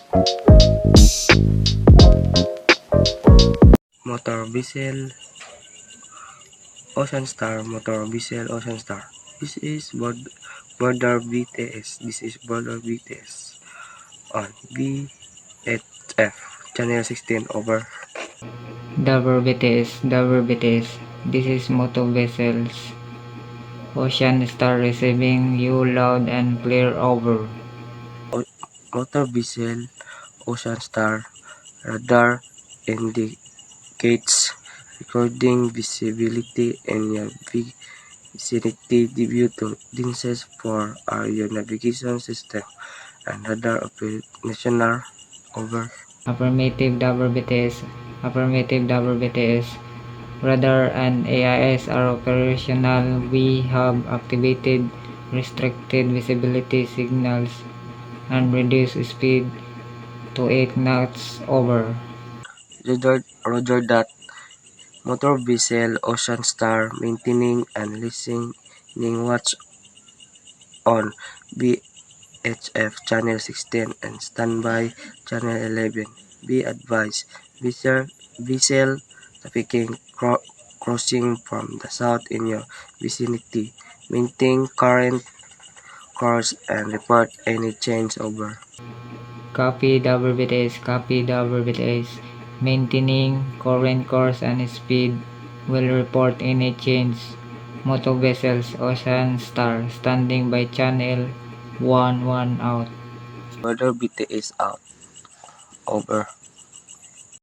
Motor vessel Ocean Star, Motor vessel Ocean Star. This is border BTS. This is border BTS on VHF channel 16 over. WBTS. This is Moto Vessels. Ocean Star receiving you loud and clear over. Motor vessel Ocean Star radar indicates recording visibility in your vicinity due to lenses for your navigation system and radar operational over. Affirmative WBTS. Radar and AIS are operational. We have activated restricted visibility signals and reduced speed to 8 knots over. Roger that. Motor vessel Ocean Star maintaining and listening watch on VHF channel 16 and standby channel 11. Be advised, vessel trafficking crossing from the south in your vicinity. Maintain current course and report any change over. Copy WBTS. Maintaining current course and speed. Will report any change. Moto vessels Ocean Star standing by channel 11 out. Border BTS out. Over.